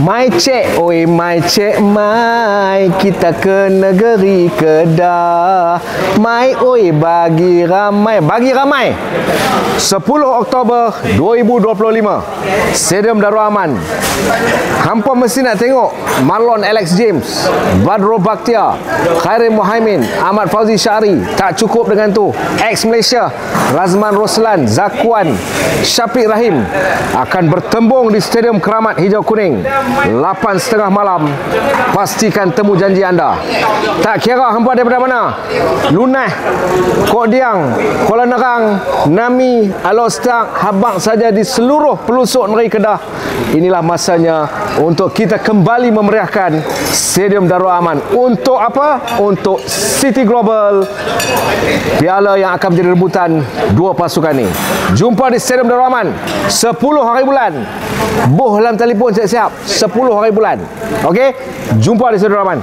Mai cek, oi mai cek mai, kita ke negeri Kedah. Mai oi bagi ramai, 10 Oktober 2025, Stadium Darul Aman. Hampa mesti nak tengok Marlon Alex James, Badro Bakhtiar, Khairil Muhaimin, Ahmad Fauzi Syari. Tak cukup dengan tu, ex Malaysia Razman Roslan, Zakwan, Syafiq Rahim akan bertembung di Stadium Keramat Hijau Kuning 8:30 malam. Pastikan temu janji anda. Tak kira hampa daripada mana, Lunah, Kok Diang, Kuala Nerang, Nami, Alostak, Habang saja di seluruh pelusuk negeri Kedah. Inilah masanya untuk kita kembali memeriahkan Stadium Darul Aman. Untuk apa? Untuk City Global, piala yang akan menjadi rebutan dua pasukan ni. Jumpa di Stadium Darul Aman 10 hari bulan. Boh dalam telefon siap-siap 10 hari bulan. Okey? Jumpa di Stadium Darul Aman.